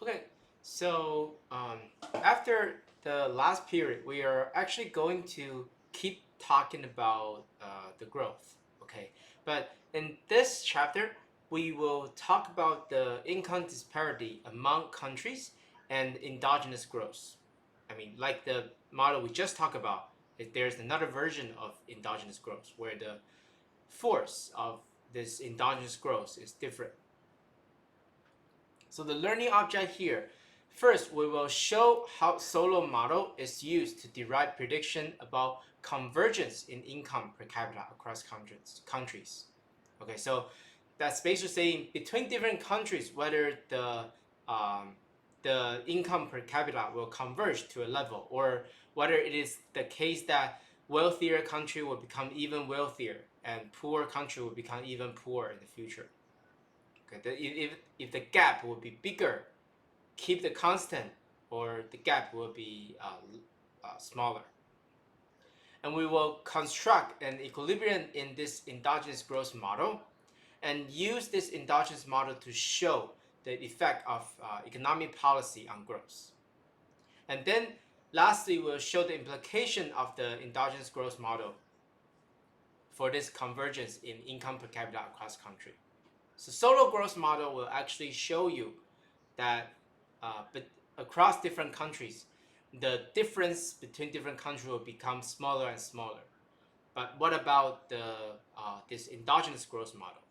Okay, so after the last period, we are actually going to keep talking about the growth. Okay, but in this chapter, we will talk about the income disparity among countries and endogenous growth. I mean, like the model we just talked about, there's another version of endogenous growth where the force of this endogenous growth is different. So the learning object here, first we will show how Solow model is used to derive prediction about convergence in income per capita across countries. Okay, so that's basically saying between different countries whether the income per capita will converge to a level, or whether it is the case that wealthier country will become even wealthier and poor country will become even poorer in the future. Okay, if the gap will be bigger, keep the constant, or the gap will be smaller. And we will construct an equilibrium in this endogenous growth model and use this endogenous model to show the effect of economic policy on growth. And then lastly, we'll show the implication of the endogenous growth model for this convergence in income per capita across country. So Solow growth model will actually show you that but across different countries, the difference between different countries will become smaller and smaller. But what about this endogenous growth model?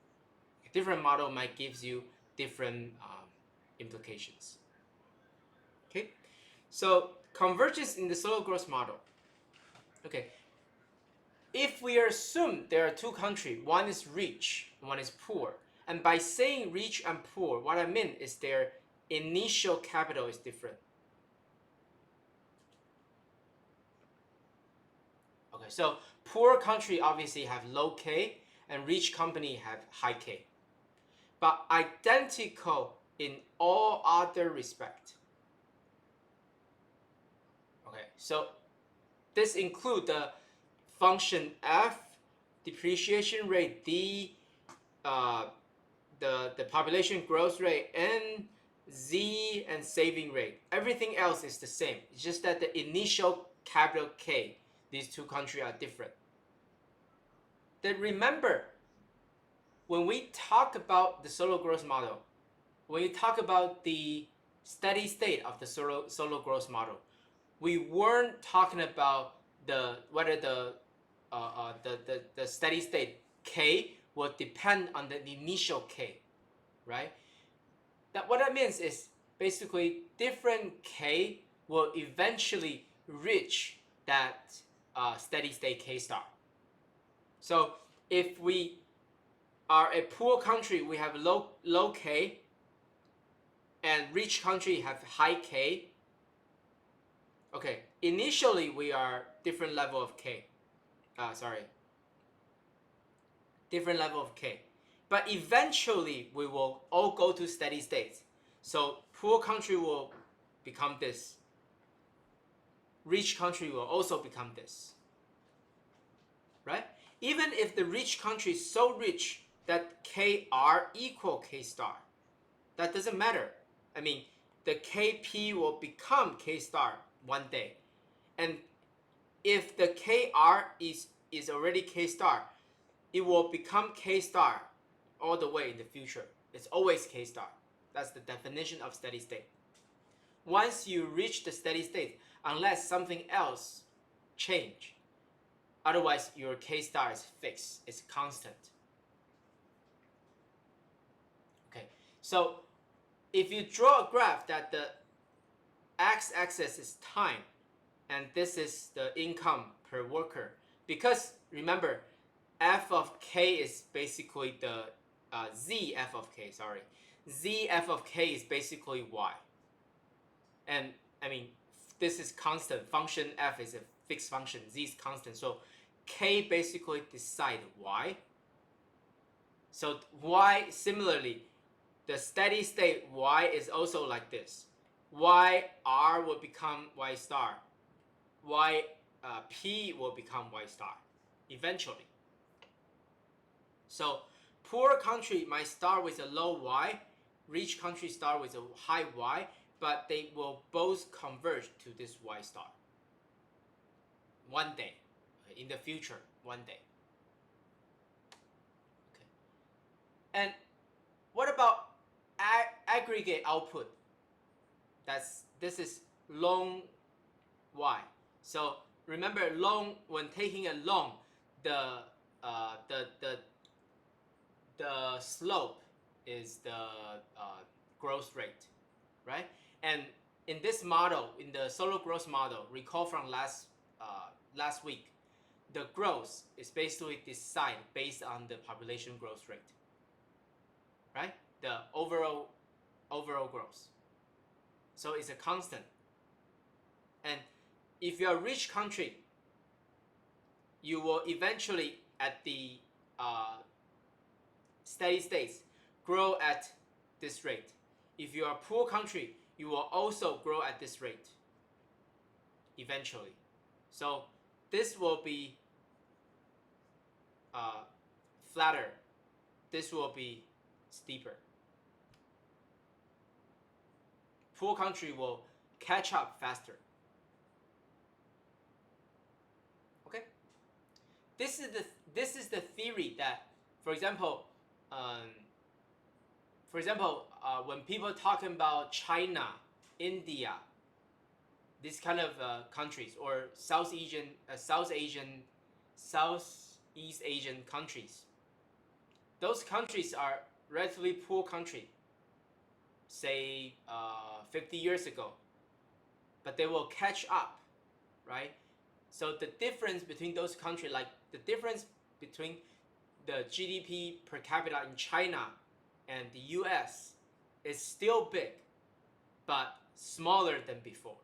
A different model might give you different implications. Okay, so convergence in the Solow growth model. Okay, if we assume there are two countries, one is rich, one is poor, and by saying rich and poor, what I mean is their initial capital is different. Okay, so poor country obviously have low K and rich company have high K, but identical in all other respect. Okay, so this include the function f, depreciation rate d, the population growth rate n, z, and saving rate. Everything else is the same. It's just that the initial capital K, these two countries are different. Then remember, when we talk about the Solow growth model, when you talk about the steady state of the Solow growth model, we weren't talking about whether the steady state K will depend on the initial K, right? What that means is basically different K will eventually reach that steady state K star. So if we are a poor country, we have low K, and rich country have high K. Okay, initially we are different level of K. Different level of K. But eventually we will all go to steady states. So poor country will become this. Rich country will also become this. Right? Even if the rich country is so rich that KR equal K star, that doesn't matter. I mean, the KP will become K star one day. And if the KR is already K star, it will become K star all the way in the future. It's always K star. That's the definition of steady state. Once you reach the steady state, unless something else change, otherwise your K star is fixed, it's constant. Okay, so if you draw a graph that the x-axis is time and this is the income per worker, because remember, f of k is basically the z f of k, z f of k is basically y. And I mean, this is constant. Function f is a fixed function, z is constant. So k basically decide y. So y, similarly, the steady state y is also like this. yr will become y star. P will become y star eventually. So poor country might start with a low y, rich countries start with a high y, but they will both converge to this y star one day, in the future, one day. Okay. And what about aggregate output? This is long y. So remember, loan, when taking a loan, the slope is the growth rate, right? And in this model, in the Solow growth model, recall from last week, the growth is basically decided based on the population growth rate, right? The overall growth. So it's a constant. And if you're a rich country, you will eventually, at the steady states, grow at this rate. If you are a poor country, you will also grow at this rate eventually. So this will be flatter. This will be steeper. Poor country will catch up faster. Okay. This is the theory that, for example, when people talking about China, India, these kind of countries, or Southeast Asian countries, those countries are relatively poor country, say 50 years ago, but they will catch up, right? So the difference between those countries, like the difference between the GDP per capita in China and the US, is still big, but smaller than before.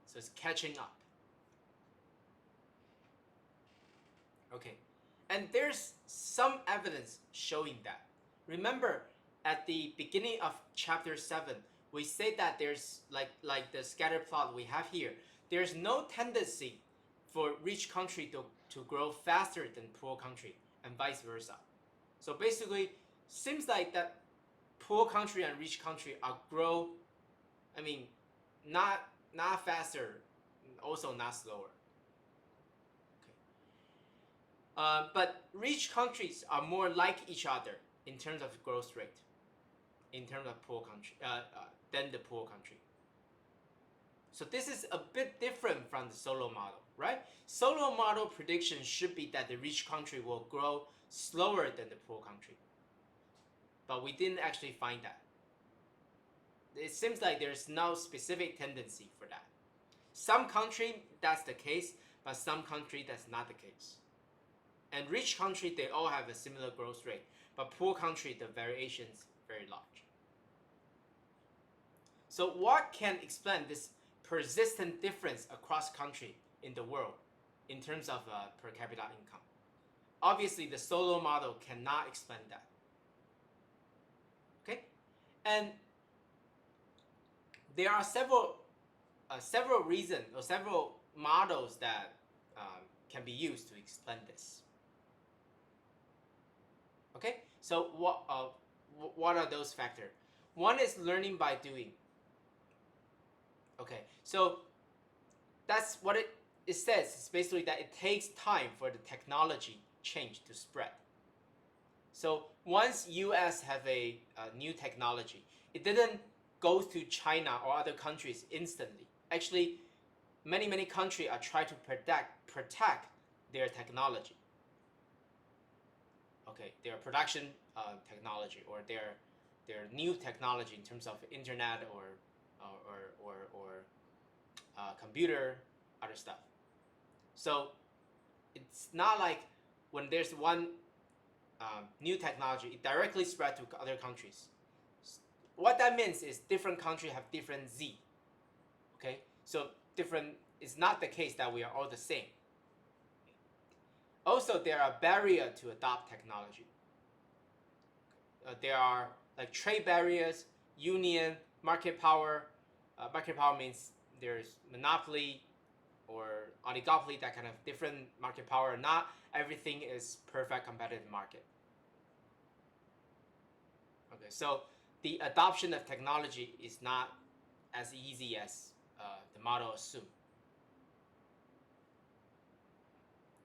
So it's catching up. Okay, and there's some evidence showing that. Remember, at the beginning of chapter 7, we said that there's like the scatter plot we have here. There's no tendency for rich country to grow faster than poor country, and vice versa. So basically, seems like that poor country and rich country are grow, not faster, also not slower. Okay. But rich countries are more like each other in terms of growth rate, in terms of poor country, than the poor country. So this is a bit different from the Solow model, right? Solow model prediction should be that the rich country will grow slower than the poor country. But we didn't actually find that. It seems like there's no specific tendency for that. Some country, that's the case, but some country, that's not the case. And rich country, they all have a similar growth rate, but poor country, the variation is very large. So what can explain this persistent difference across country in the world in terms of per capita income? Obviously, the Solow model cannot explain that. Okay, and there are several reasons or several models that can be used to explain this. Okay, so what are those factors? One is learning by doing. Okay, so that's what it says. It's basically that it takes time for the technology change to spread. So once US have a new technology, it didn't go to China or other countries instantly. Actually, many countries are trying to protect their technology. Okay, their production technology, or their new technology in terms of internet or computer, other stuff. So it's not like when there's one new technology, it directly spread to other countries. What that means is different countries have different Z. Okay, so different is not the case that we are all the same. Also, there are barriers to adopt technology. There are like trade barriers, union, market power. Market power means there's monopoly or oligopoly, that kind of different market power. Not everything is perfect competitive market. Okay, so the adoption of technology is not as easy as the model assumes.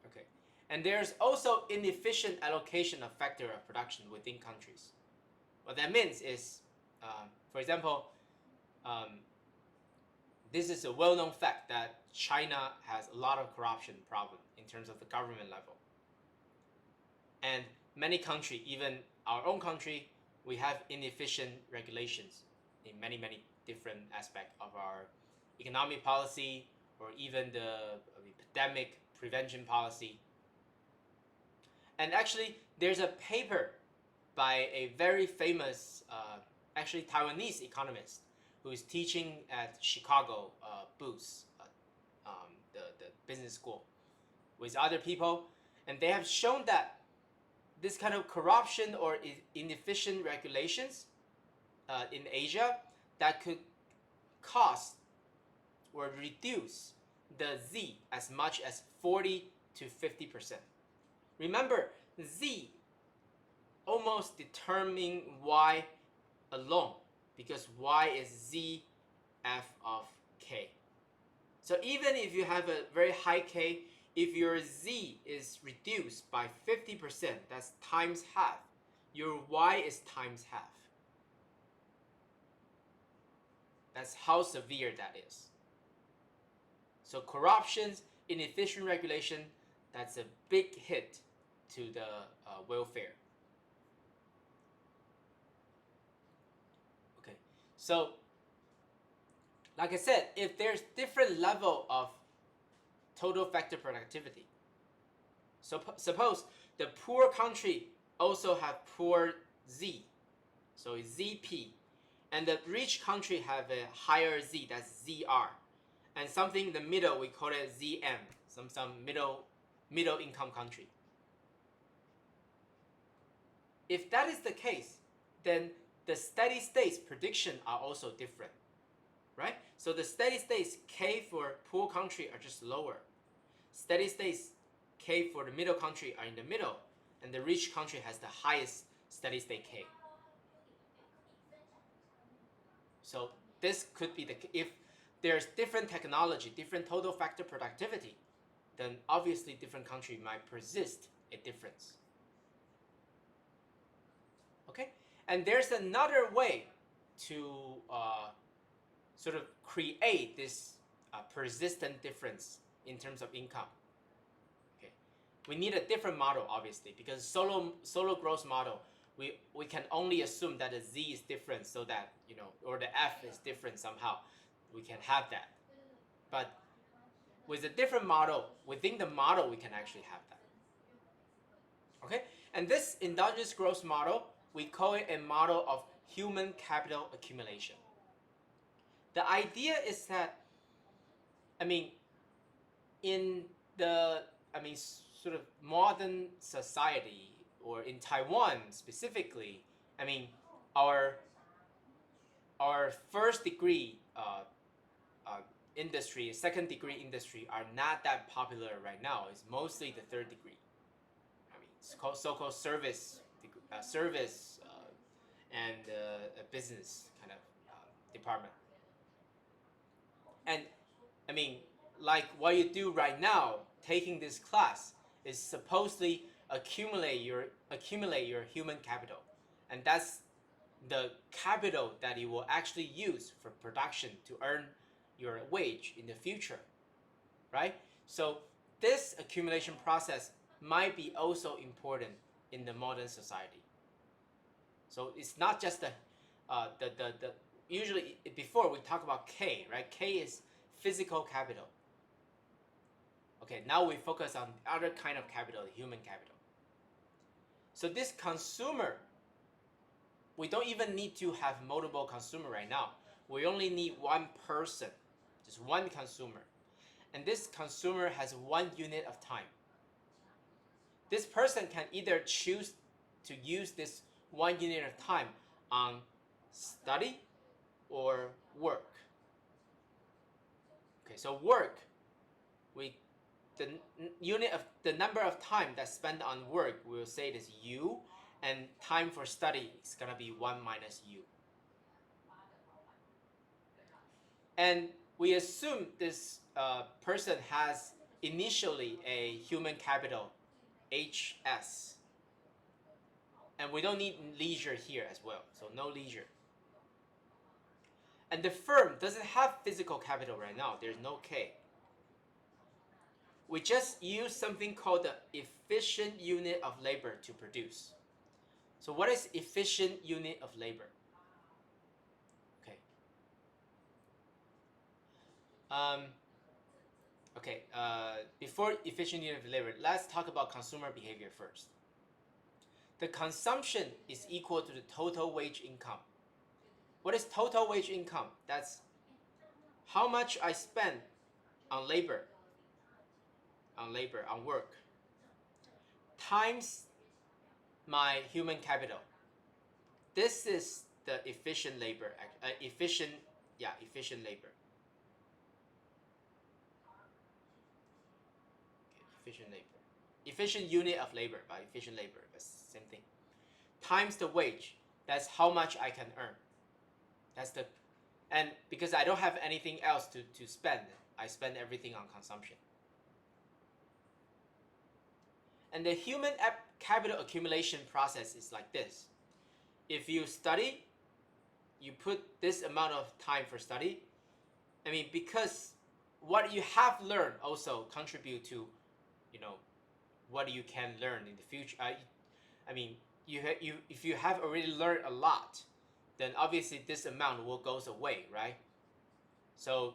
Okay, and there's also inefficient allocation of factor of production within countries. What that means is, for example, this is a well-known fact that China has a lot of corruption problem in terms of the government level. And many countries, even our own country, we have inefficient regulations in many, many different aspects of our economic policy or even the pandemic prevention policy. And actually, there's a paper by a very famous, actually Taiwanese economist who is teaching at Chicago Booth, the business school, with other people, and they have shown that this kind of corruption or inefficient regulations in Asia that could cost or reduce the Z as much as 40 to 50%. Remember, Z almost determine Y alone because Y is Z F of K. So even if you have a very high K, if your Z is reduced by 50%, that's times half, your Y is times half. That's how severe that is. So corruptions, inefficient regulation, that's a big hit to the welfare. Okay, so like I said, if there's different level of total factor productivity, so suppose the poor country also have poor Z, so it's ZP, and the rich country have a higher Z, that's ZR, and something in the middle we call it ZM, some middle income country. If that is the case, then the steady state prediction are also different, right? So the steady states K for poor country are just lower. Steady states K for the middle country are in the middle, and the rich country has the highest steady state K. So this could be if there's different technology, different total factor productivity, then obviously different country might persist a difference. Okay, and there's another way to sort of create this persistent difference in terms of income. Okay, we need a different model, obviously, because Solow growth model, we can only assume that the Z is different, so that or the F is different somehow. We can have that, but with a different model, within the model, we can actually have that. Okay, and this endogenous growth model, we call it a model of human capital accumulation. The idea is that, in the, sort of modern society, or in Taiwan specifically, our first degree industry, second degree industry are not that popular right now. It's mostly the third degree. It's called so-called service and a business kind of department. And like what you do right now, taking this class, is supposedly accumulate your human capital, and that's the capital that you will actually use for production to earn your wage in the future, right? So this accumulation process might be also important in the modern society. So it's not just the usually before we talk about K, right? K is physical capital. Okay, now we focus on other kind of capital, the human capital. So this consumer, we don't even need to have multiple consumer right now. We only need one person, just one consumer. And this consumer has 1 unit of time. This person can either choose to use this 1 unit of time on study or work. Okay, so work, the number of time that's spent on work, we'll say it is U, and time for study is gonna be 1 minus U. And we assume this person has initially a human capital, HS. And we don't need leisure here as well, so no leisure. And the firm doesn't have physical capital right now. There's no K. We just use something called the efficient unit of labor to produce. So what is efficient unit of labor? Okay. Before efficient unit of labor, let's talk about consumer behavior first. The consumption is equal to the total wage income. What is total wage income? That's how much I spend on labor, on work, times my human capital. This is the efficient labor, efficient labor. Okay, efficient labor. Efficient unit of labor, but efficient labor, that's the same thing. Times the wage, that's how much I can earn. And because I don't have anything else to spend, I spend everything on consumption. And the human capital accumulation process is like this. If you study, you put this amount of time for study. I mean, because what you have learned also contribute to, what you can learn in the future. I mean, if you have already learned a lot, then obviously this amount will goes away, right? So,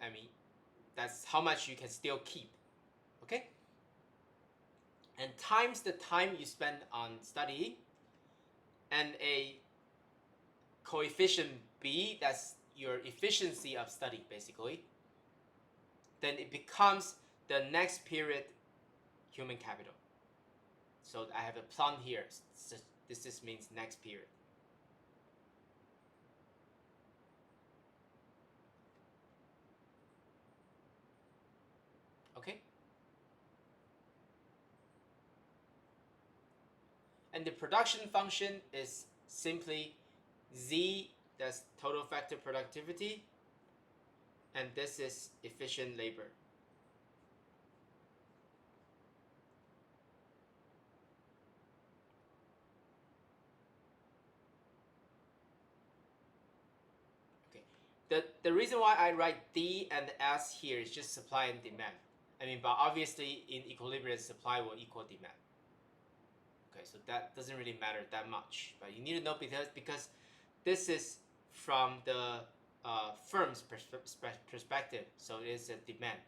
I mean, that's how much you can still keep, okay? And times the time you spend on studying, and a coefficient B, that's your efficiency of study, basically, then it becomes the next period human capital. So I have a plum here. This just means next period. Okay? And the production function is simply Z, that's total effective productivity, and this is efficient labor. Okay. The reason why I write D and S here is just supply and demand. I mean, but obviously in equilibrium, supply will equal demand. Okay, so that doesn't really matter that much, but you need to know because this is from the firm's perspective, so it is a demand.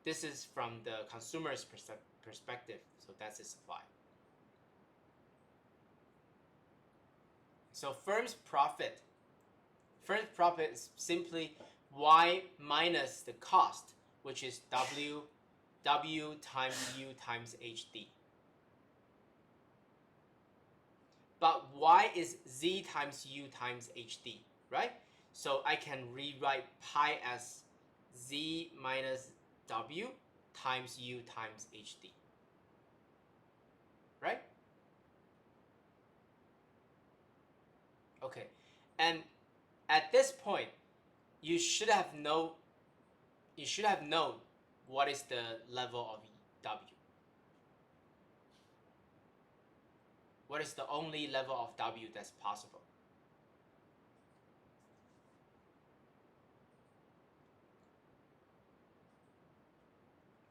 This is from the consumer's perspective, so that's a supply. So firm's profit is simply Y minus the cost, which is W times U times HD. But Y is Z times U times HD, right? So I can rewrite pi as Z minus W times U times HD, right? Okay, and at this point, you should have known what is the level of W. What is the only level of W that's possible?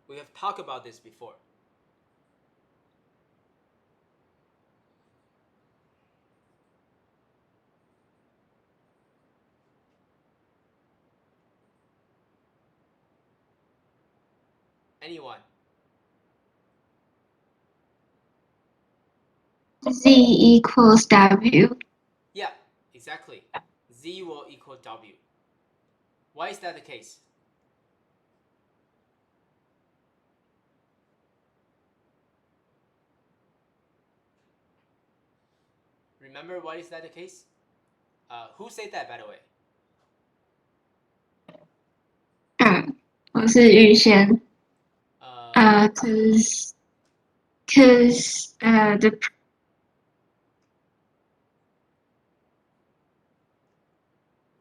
We have talked about this before. Anyone? Z equals W. Yeah, exactly. Z will equal W. Why is that the case? Remember why is that the case? Who said that, by the way? 我是玉仙。Uh, Cause the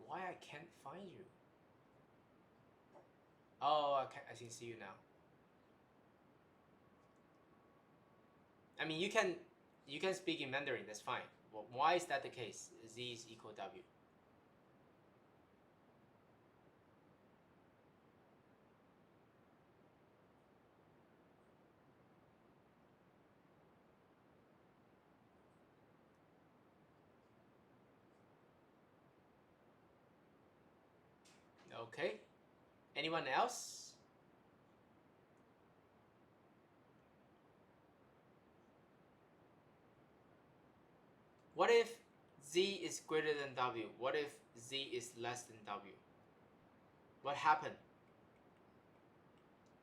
why I can't find you? Oh, okay, I can see you now. I mean, you can speak in Mandarin. That's fine. Well, why is that the case? Z is equal W. Okay. Anyone else? What if Z is greater than W? What if Z is less than W? What happened?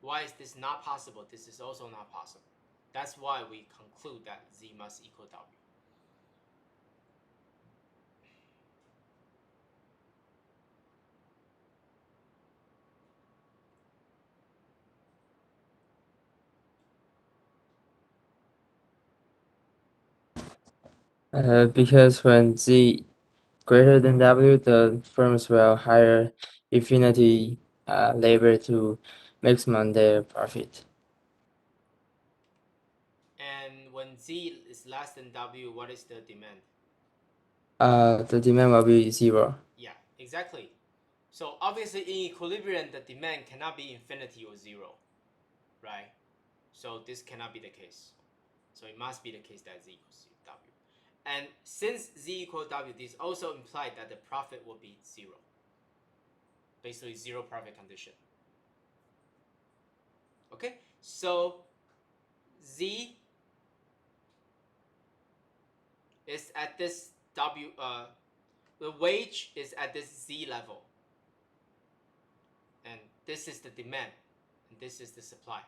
Why is this not possible? This is also not possible. That's why we conclude that Z must equal W. Because when Z greater than W, the firms will hire infinity labor to maximize their profit. And when Z is less than W, what is the demand? The demand will be zero. Yeah, exactly. So obviously in equilibrium, the demand cannot be infinity or zero, right? So this cannot be the case. So it must be the case that Z equals W. And since Z equals W, this also implies that the profit will be zero. Basically zero profit condition. Okay, so Z is at this W, the wage is at this Z level. And this is the demand, and this is the supply.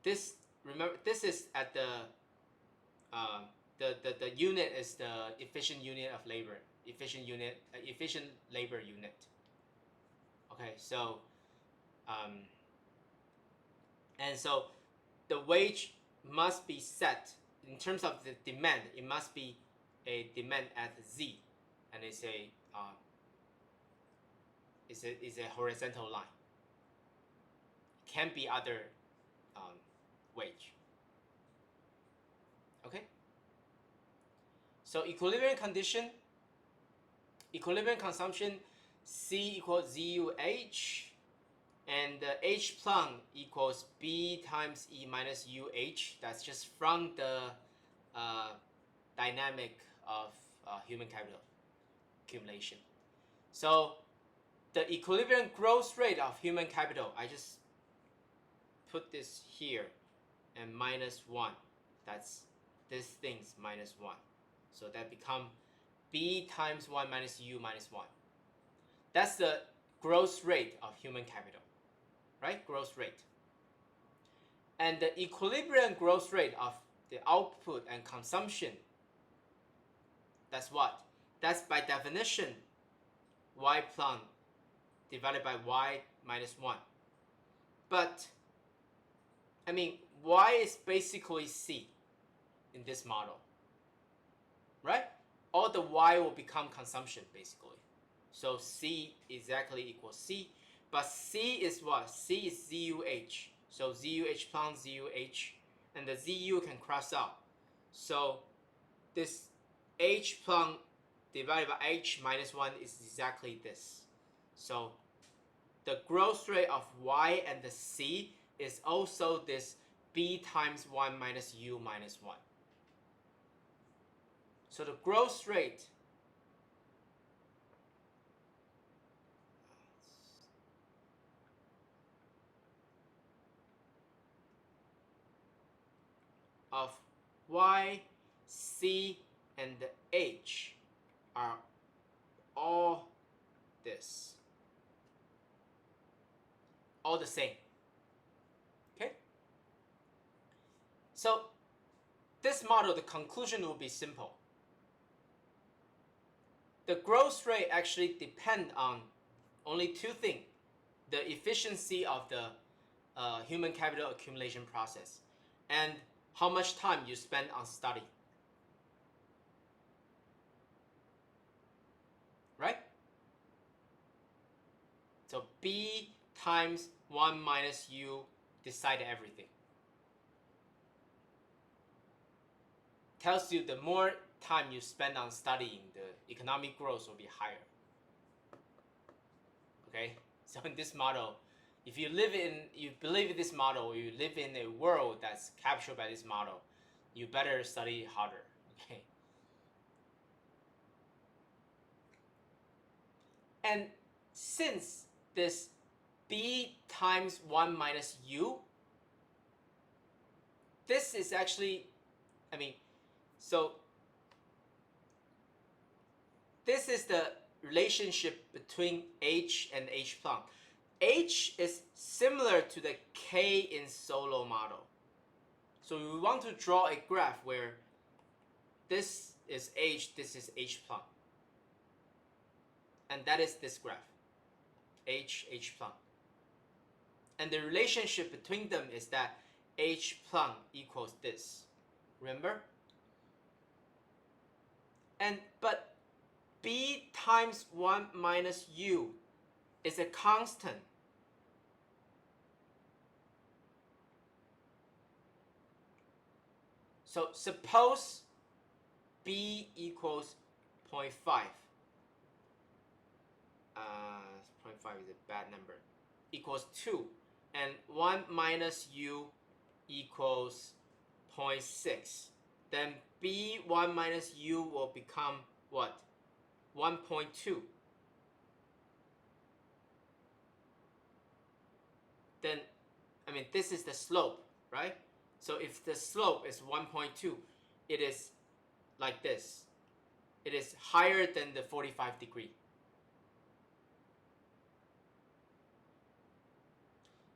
This, remember, this is at the unit is the efficient unit of labor, efficient labor unit. Okay, so and so the wage must be set in terms of the demand. It must be a demand at Z, and it's a horizontal line. It can't be other wage. Okay. So equilibrium condition, equilibrium consumption, C equals ZUH, and H plum equals B times E minus UH. That's just from the dynamic of human capital accumulation. So the equilibrium growth rate of human capital, I just put this here, and minus 1. That's this thing's minus 1. So that become B times 1 minus U minus 1. That's the growth rate of human capital, right? Growth rate. And the equilibrium growth rate of the output and consumption, that's what? That's by definition Y plum divided by Y minus 1. But, I mean, Y is basically C in this model, right? All the Y will become consumption, basically. So C exactly equals C. But C is what? C is ZUH. So ZUH plum ZUH. And the ZU can cross out. So this H plum divided by H minus 1 is exactly this. So the growth rate of Y and the C is also this B times 1 minus U minus 1. So the growth rate of Y, C, and the H are all this. All the same. Okay? So this model, the conclusion will be simple. The growth rate actually depends on only two things. The efficiency of the human capital accumulation process and how much time you spend on study. Right? So B times 1 minus U decided everything. Tells you the more time you spend on studying, the economic growth will be higher. Okay, so in this model, if you believe in this model, you live in a world that's captured by this model, you better study harder. Okay. And since this B times 1 minus U, this is actually, so this is the relationship between H and H plum. H is similar to the K in Solow model. So we want to draw a graph where this is H, this is H plum. And that is this graph, H, H plum. And the relationship between them is that H plum equals this. Remember? But B times 1 minus U is a constant. So suppose B equals 0.5. 0.5 is a bad number. Equals 2. And 1 minus U equals 0.6. Then B1 minus U will become what? 1.2. Then, this is the slope, right? So if the slope is 1.2, it is like this. It is higher than the 45 degree.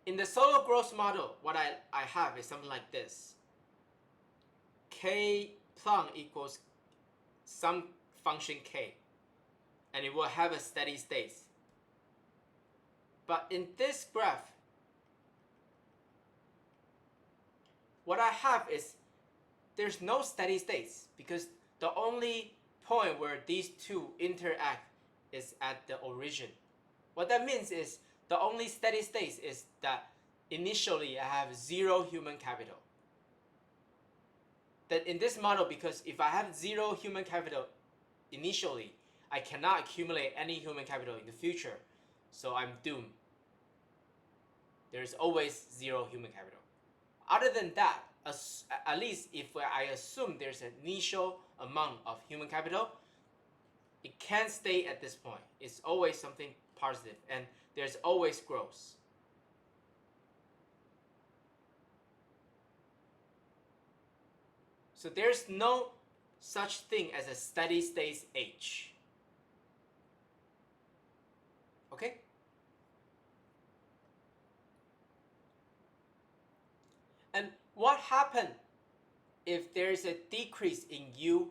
In the Solow growth model, what I have is something like this. K plum equals some function K, and it will have a steady state. But in this graph, what I have is there's no steady states because the only point where these two interact is at the origin. What that means is the only steady state is that initially I have 0 human capital. That in this model, because if I have 0 human capital initially, I cannot accumulate any human capital in the future, so I'm doomed. There's always 0 human capital. Other than that, at least if I assume there's an initial amount of human capital, it can't stay at this point. It's always something positive, and there's always growth. So there's no such thing as a steady state H. Okay? And what happens if there's a decrease in U?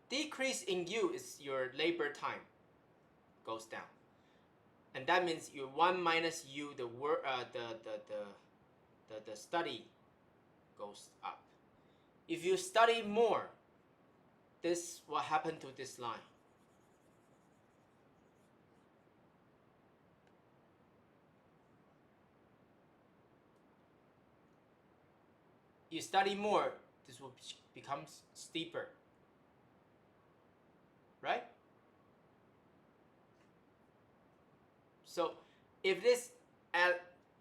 Decrease in U is your labor time goes down. And that means your 1 minus U, the study goes up. If you study more, this will happen to this line. You study more, this will become steeper, right? So if this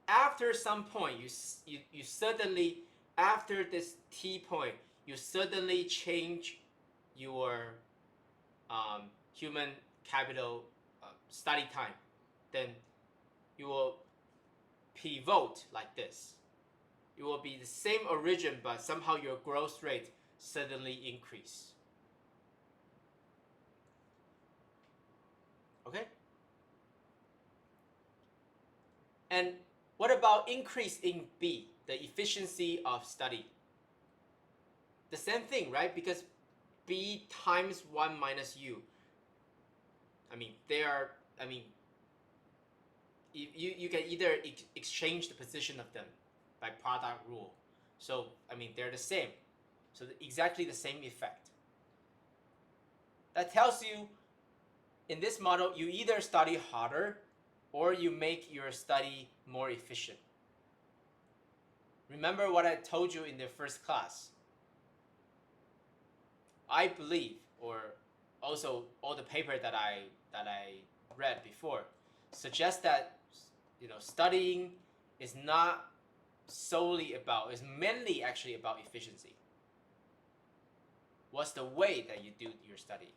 after some point you suddenly, after this T point, you suddenly change your human capital study time, then you will pivot like this. It will be the same origin, but somehow your growth rate suddenly increase. Okay? And what about increase in B, the efficiency of study? The same thing, right? Because B times 1 minus U. You can either exchange the position of them by product rule. So, they're the same. So exactly the same effect. That tells you in this model, you either study harder or you make your study more efficient. Remember what I told you in the first class. I believe, or also all the paper that I read before, suggest that studying is not solely about, is mainly actually about efficiency. What's the way that you do your study?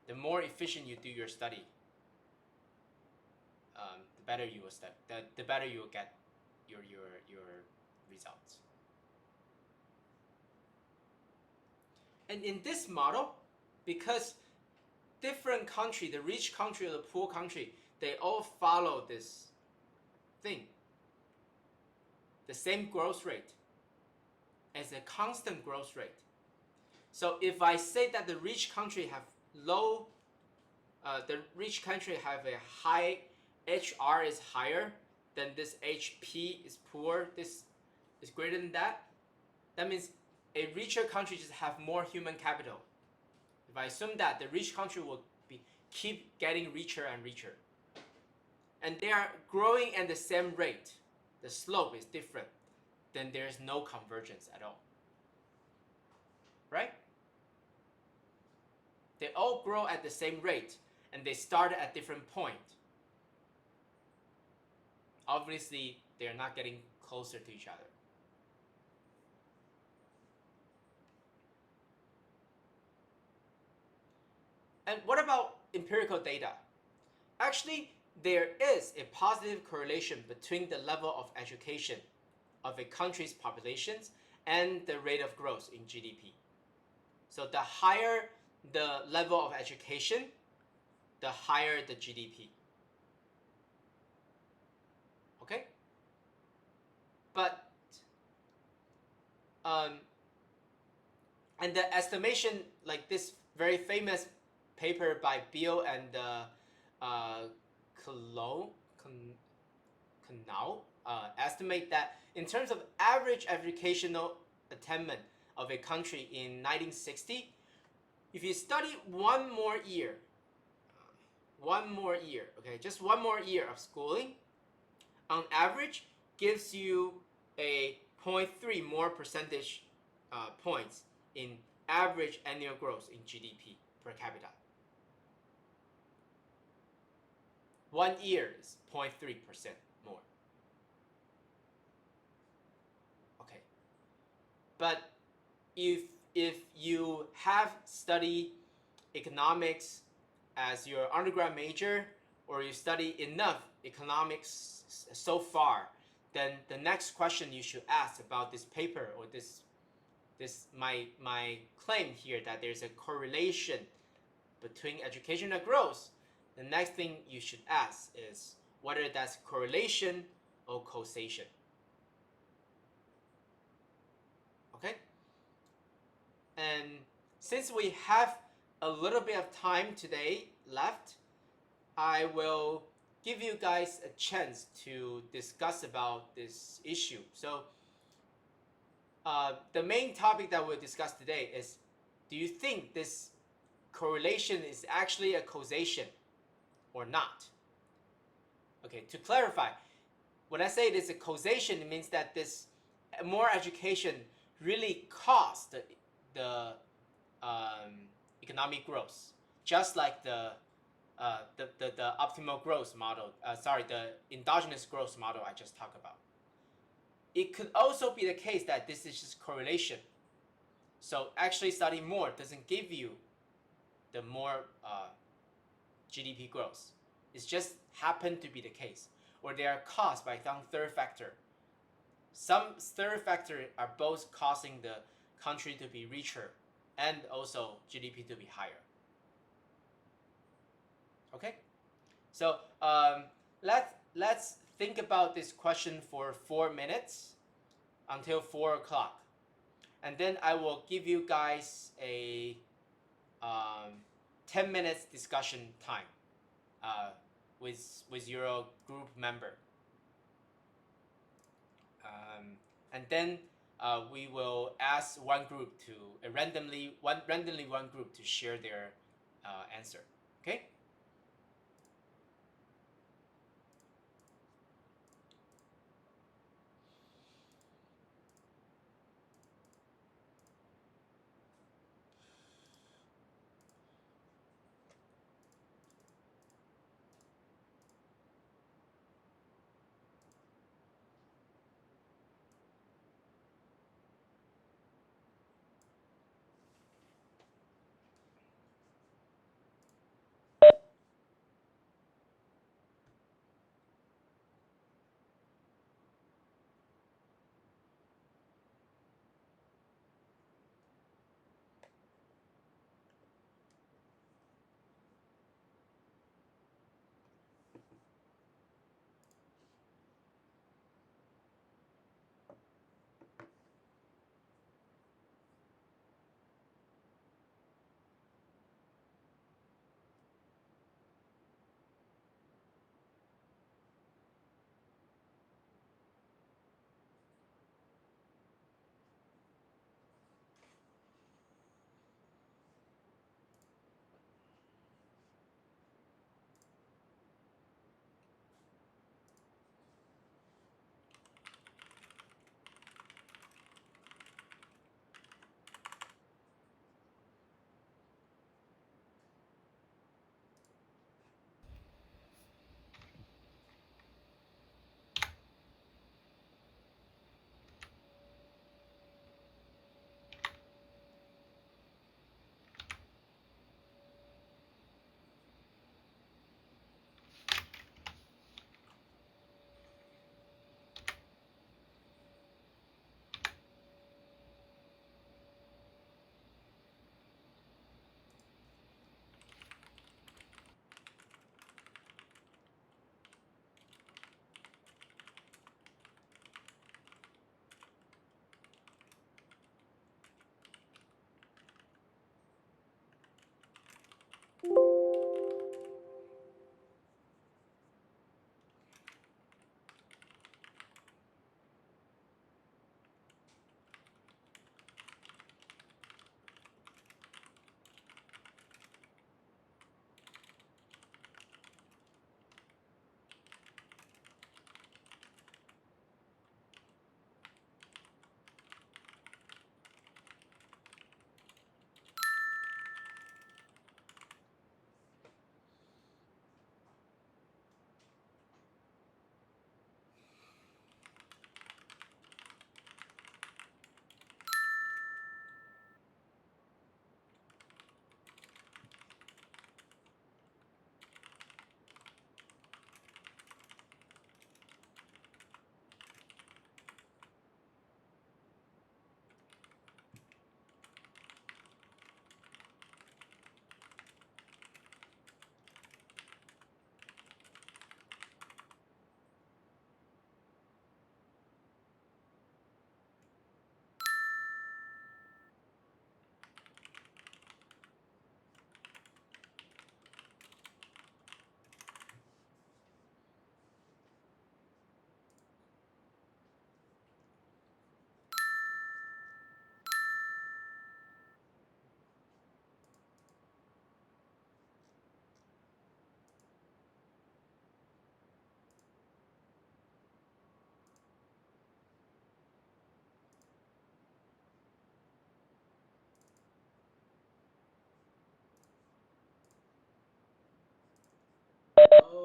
The more efficient you do your study, the better you will study. The better you will get your results. And in this model, because different country, the rich country or the poor country, they all follow this thing. The same growth rate as a constant growth rate. So if I say that the rich country have the rich country have a high HR is higher, then this HP is poor, this is greater than that. That means a richer country just have more human capital. If I assume that, the rich country will keep getting richer and richer. And they are growing at the same rate. The slope is different. Then there's no convergence at all. Right? They all grow at the same rate and they start at different points. Obviously, they're not getting closer to each other. And what about empirical data? Actually, there is a positive correlation between the level of education of a country's populations and the rate of growth in GDP. So the higher the level of education, the higher the GDP. Okay? But and the estimation, like this very famous paper by Beal and Canal, estimate that in terms of average educational attainment of a country in 1960, if you study one more year, okay, just one more year of schooling, on average, gives you a 0.3 more percentage points in average annual growth in GDP per capita. 1 year is 0.3% more. Okay, but if you have studied economics as your undergrad major, or you study enough economics so far, then the next question you should ask about this paper or this my claim here that there's a correlation between education and growth, the next thing you should ask is whether that's correlation or causation. Okay? And since we have a little bit of time today left, I will give you guys a chance to discuss about this issue. So the main topic that we'll discuss today is, do you think this correlation is actually a causation or not? Okay, to clarify, when I say it is a causation, it means that this more education really caused the economic growth, just like the optimal growth model, the endogenous growth model I just talked about. It could also be the case that this is just correlation. So actually studying more doesn't give you the more GDP growth. It's just happened to be the case. Or they are caused by some third factor. Some third factor are both causing the country to be richer and also GDP to be higher. Okay? So let's think about this question for 4 minutes until 4 o'clock. And then I will give you guys a 10 minutes discussion time with your group member. And then we will ask one group to randomly one group to share their answer. Okay?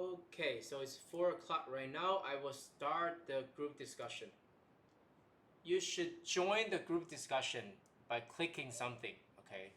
Okay, so it's 4 o'clock right now. I will start the group discussion. You should join the group discussion by clicking something, okay?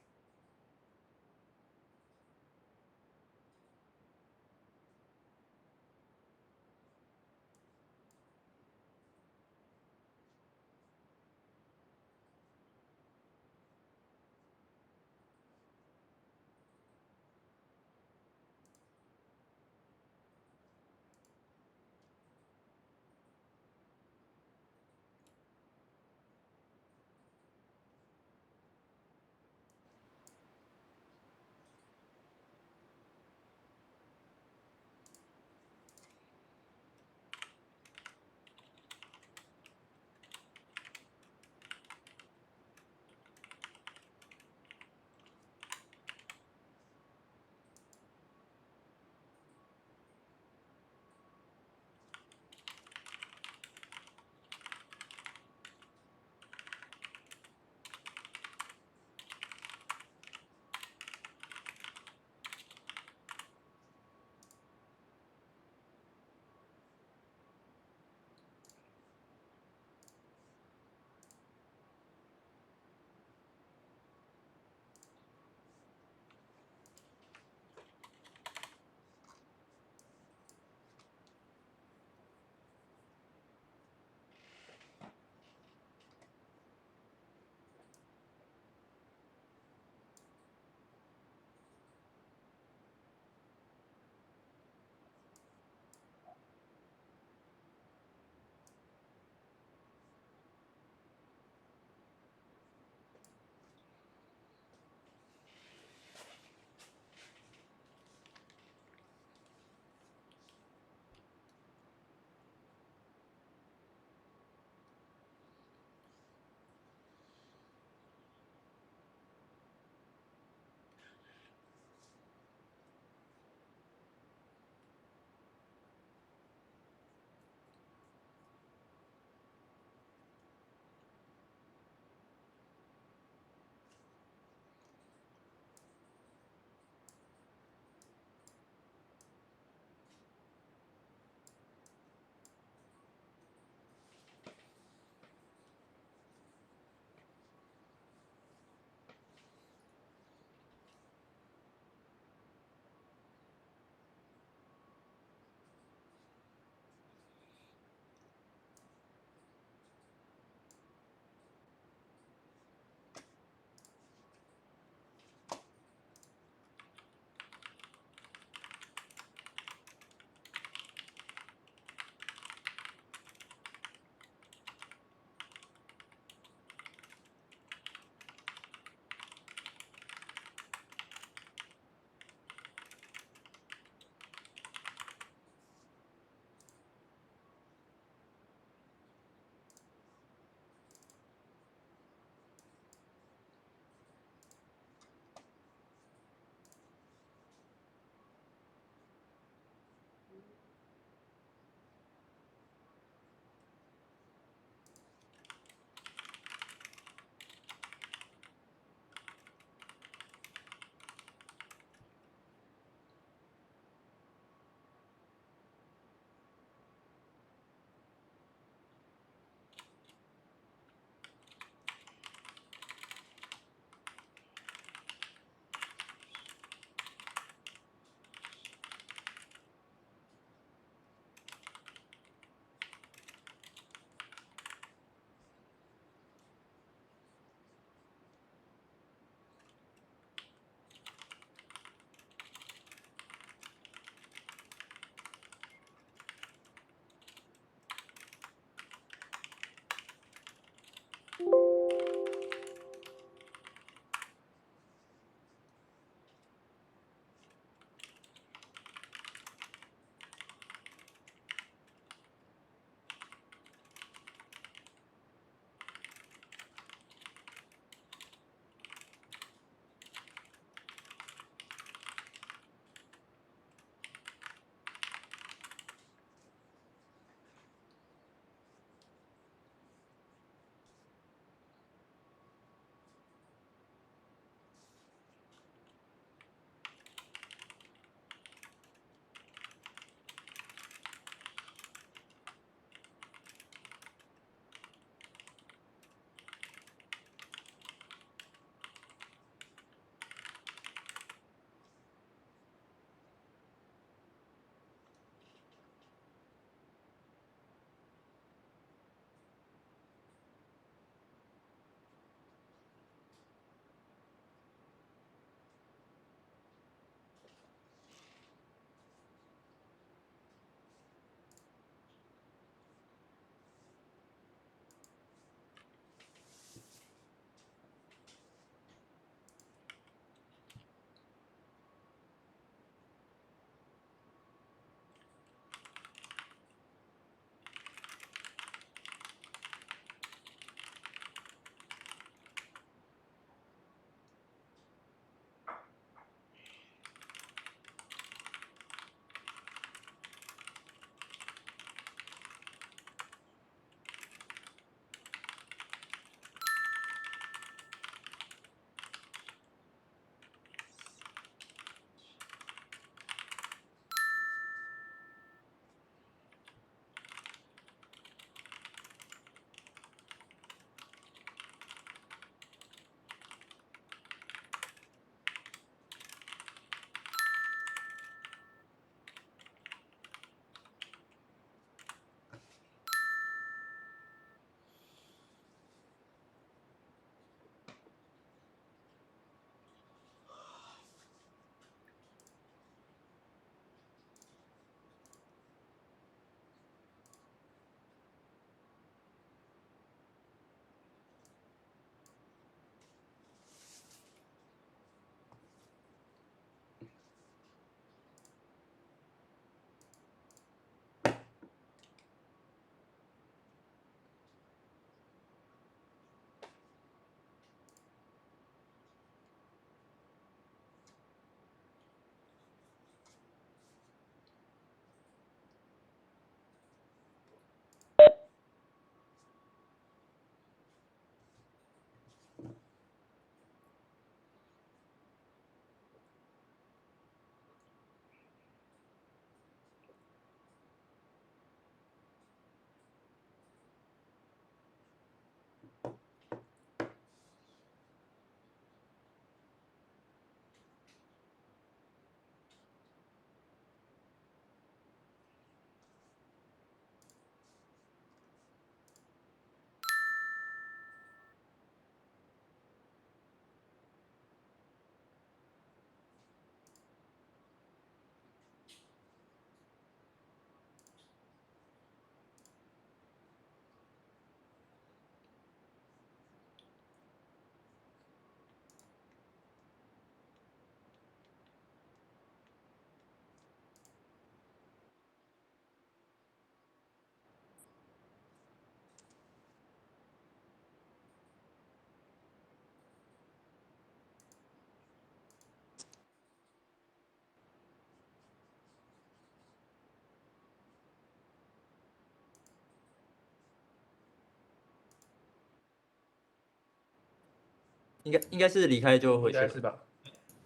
应该是离开就回去了，应该是吧？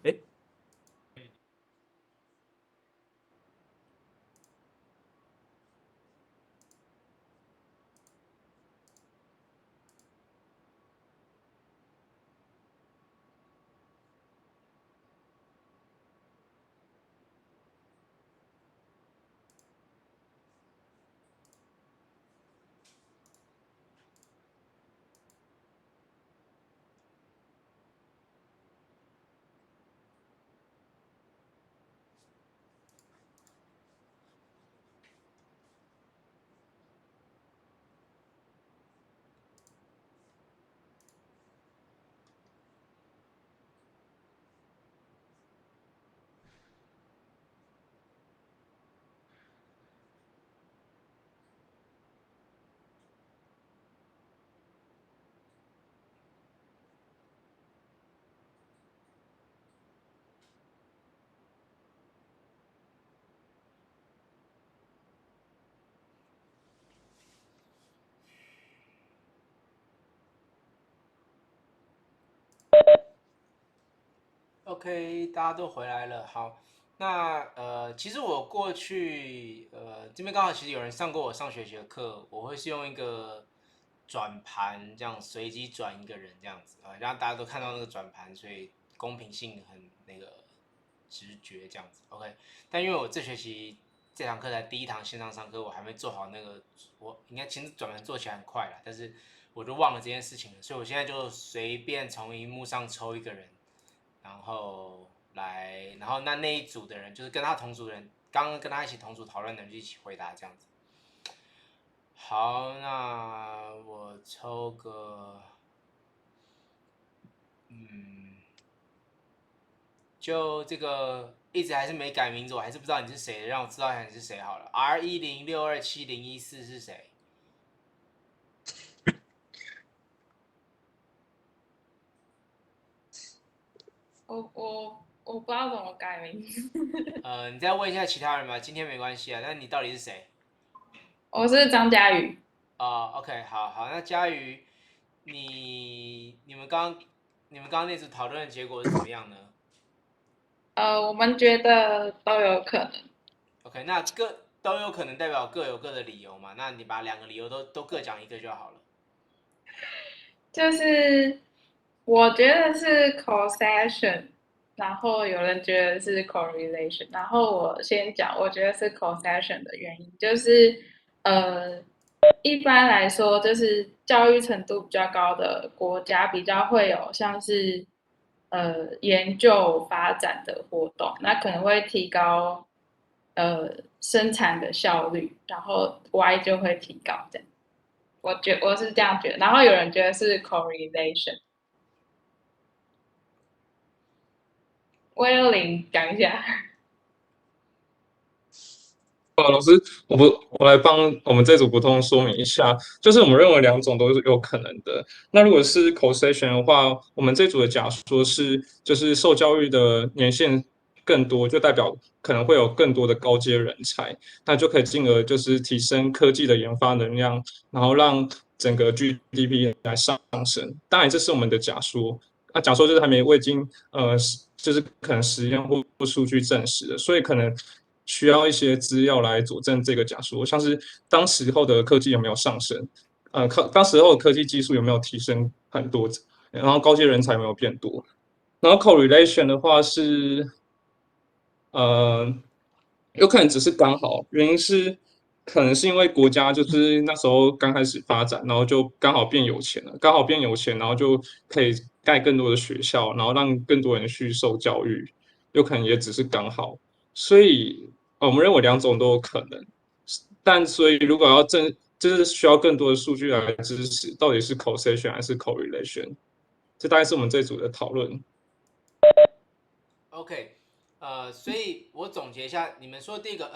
诶，OK，大家都回来了。好，那其实我过去这边刚好其实有人上过我上学期的课，我会是用一个转盘这样随机转一个人这样子啊，让大家都看到那个转盘，所以公平性很那个直觉这样子。OK，但因为我这学期这堂课才第一堂线上上课，我还没做好那个，我应该其实转盘做起来很快啦，但是我就忘了这件事情了，所以我现在就随便从荧幕上抽一个人。然后那一组的人就是跟他同组的人，刚刚跟他一起同组讨论的人就一起回答这样子。好，那我抽个，就这个一直还是没改名字，我还是不知道你是谁，让我知道一下你是谁好了。R10627014是谁？我不知道怎么改名字。你再问一下其他人吧，今天没关系啊。那你到底是谁？我是张佳宇。OK，好，那佳瑜，你们刚刚那组讨论的结果是怎么样呢我们觉得都有可能。？OK，那都有可能代表各有各的理由嘛？那你把两个理由都各讲一个就好了。就是我觉得是 causation，然后有人觉得是 correlation，然后我先讲，我觉得是 causation 的原因，就是一般来说，就是教育程度比较高的国家比较会有像是研究发展的活动，那可能会提高生产的效率，然后 Y 就会提高这样。我是这样觉得，然后有人觉得是 correlation。我有零讲一下。老师，我来帮我们这组补充说明一下，就是我们认为两种都是有可能的。那如果是 causation 的话，我们这组的假说是，就是受教育的年限更多，就代表可能会有更多的高阶人才，那就可以进而就是提升科技的研发能量，然后让整个 GDP 来上升。当然，这是我们的假说。那假说就是还没未经就是可能实验或数据证实的，所以可能需要一些资料来佐证这个假说，像是当时候的科技有没有上升，当时候的科技技术有没有提升很多，然后高阶人才有没有变多。然后 correlation 的话是，呃，有可能只是刚好，原因是可能是因为国家就是那时候刚开始发展，然后就刚好变有钱了，刚好变有钱，然后就可以盖更多的学校，然后让更多人去受教育，有可能也只是刚好。所以，我们认为两种都有可能，但所以如果要就是需要更多的数据来支持，到底是 causation 还是 correlation，这大概是我们这组的讨论。OK，所以我总结一下，你们说第一个，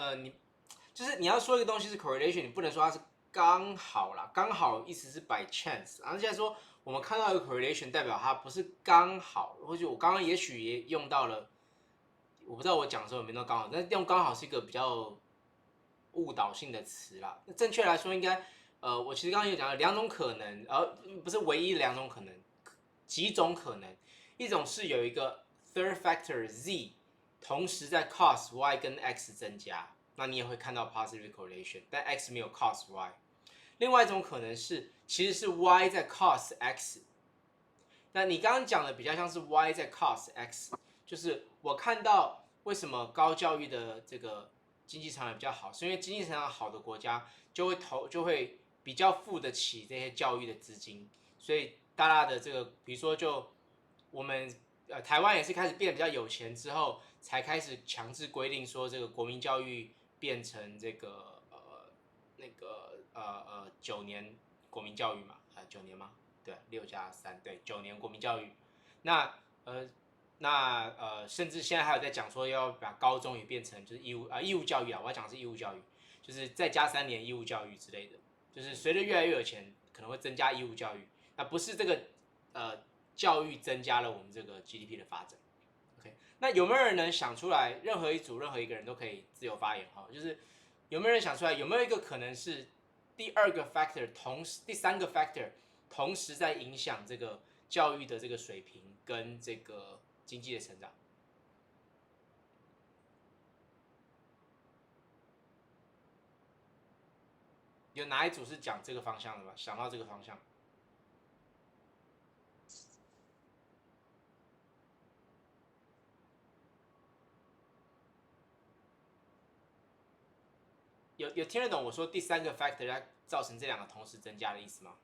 就是你要说一个东西是 correlation，你不能说它是刚好啦，刚好意思是 by chance，然后现在说我们看到一个 correlation，代表它不是刚好，或者我刚刚也许也用到了，我不知道我讲的时候有没有刚好，但是用刚好是一个比较误导性的词啦。那正确来说应该，我其实刚刚有讲了两种可能，不是唯一两种可能，几种可能，一种是有一个 third factor z 同时在 cos y 跟 x 增加，那你也会看到 positive correlation， 但 x 没有 cos y。另外一种可能是其实是 y 在 cos x， 那你刚刚讲的比较像是 y 在 cos x， 就是我看到为什么高教育的这个经济成长比较好，是因为经济成长好的国家就会比较付得起这些教育的资金，所以大家的这个，比如说就我们台湾也是开始变得比较有钱之后，才开始强制规定说这个国民教育变成这个9年国民教育嘛，9年吗？对，6+3，对，9年国民教育。那甚至现在还有在讲说要把高中也变成就是义务教育啊，我要讲的是义务教育，就是再加3年义务教育之类的，就是随着越来越有钱，可能会增加义务教育。那不是这个教育增加了我们这个 GDP 的发展。OK， 那有没有人能想出来？任何一个人都可以自由发言哈，就是有没有人想出来？有没有一个可能是第2个 factor 第3个 factor 同时在影响这个教育的这个水平跟这个经济的成长？有哪一组是讲这个方向的吗？想到这个方向？有听得懂我说第3个 factor 它造成这2个同时增加的意思吗？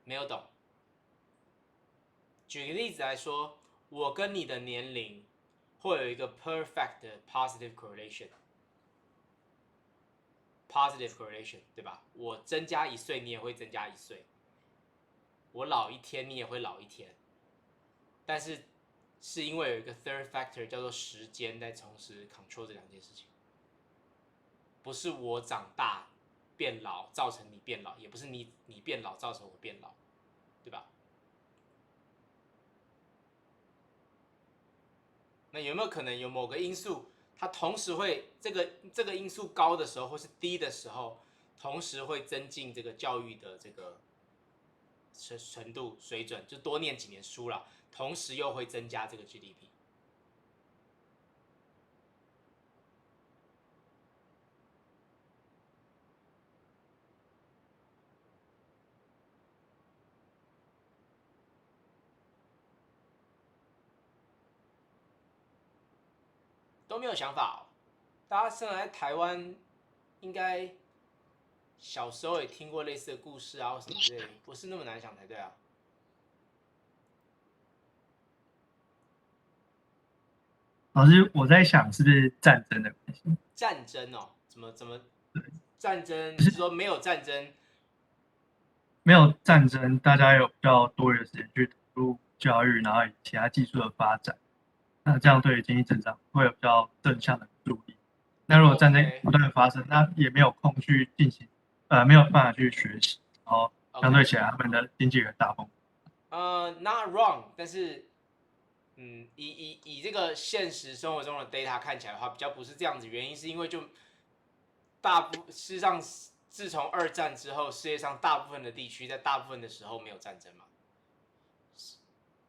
没有懂。举个例子来说，我跟你的年龄会有一个 perfect 的 positive correlation， 对吧？我增加1岁，你也会增加1岁；我老1天，你也会老1天。但是是因为有一个 third factor 叫做时间在同时 control 这2件事情，不是我长大变老造成你变老，也不是你变老造成我变老，对吧？那有没有可能有某个因素，它同时会这个因素高的时候，或是低的时候，同时会增进这个教育的这个程度水准，就多念几年书了，同时又会增加这个 GDP。都没有想法哦。大家生来在台湾，应该小时候也听过类似的故事啊，或什么之类的，不是那么难想才对啊。老师，我在想是不是战争的关系？战争哦，怎么对，战争？你是说没有战争？没有战争，大家有比较多余的时间去投入教育，然后以其他技术的发展，那这样对于经济增长会有比较正向的助力。那如果战争不断的发生，那也没有空去进行，没有办法去学习，然后相对起来他们的经济也大崩。Not wrong， 但是，以这个现实生活中的 data 看起来的话，比较不是这样子。原因是因为就事实上，自从2战之后，世界上大部分的地区在大部分的时候没有战争嘛，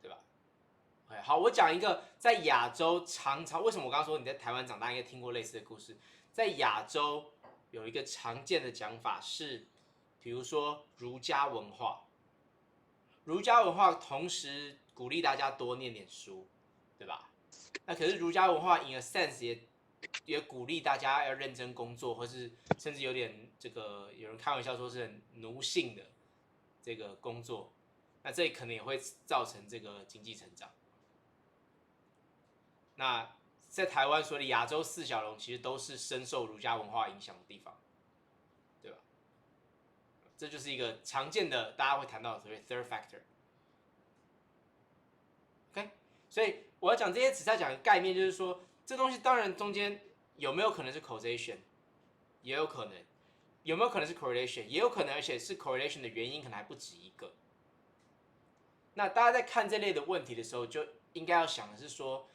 对吧？好，我讲一个在亚洲常为什么我刚刚说你在台湾长大，应该听过类似的故事。在亚洲有一个常见的讲法是，比如说儒家文化。儒家文化同时鼓励大家多念点书，对吧？那可是儒家文化 in a sense 也鼓励大家要认真工作，或是甚至有点这个有人开玩笑说是很奴性的这个工作，那这可能也会造成这个经济成长。那在台湾所谓的亚洲4小龙，其实都是深受儒家文化影响的地方，对吧？这就是一个常见的大家会谈到的所谓 third factor。OK， 所以我要讲这些只是在讲一个概念，就是说这东西当然中间有没有可能是 causation， 也有可能；有没有可能是 correlation， 也有可能，而且是 correlation 的原因可能还不止一个。那大家在看这类的问题的时候，就应该要想的是说，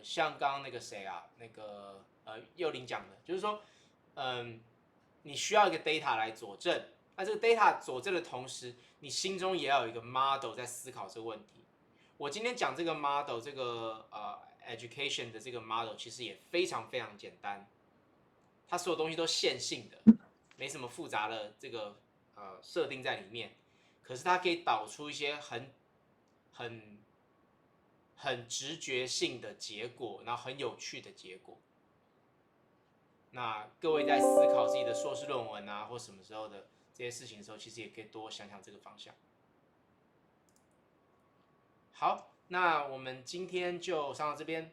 像刚刚那个谁啊，那个幼玲讲的，就是说，你需要一个 data 来佐证。那这个 data 佐证的同时，你心中也要有一个 model 在思考这个问题。我今天讲这个 model， 这个education 的这个 model 其实也非常非常简单，它所有东西都线性的，没什么复杂的这个设定在里面。可是它可以导出一些很直觉性的结果，然后很有趣的结果。那各位在思考自己的硕士论文啊，或什么时候的这些事情的时候，其实也可以多想想这个方向。好，那我们今天就上到这边。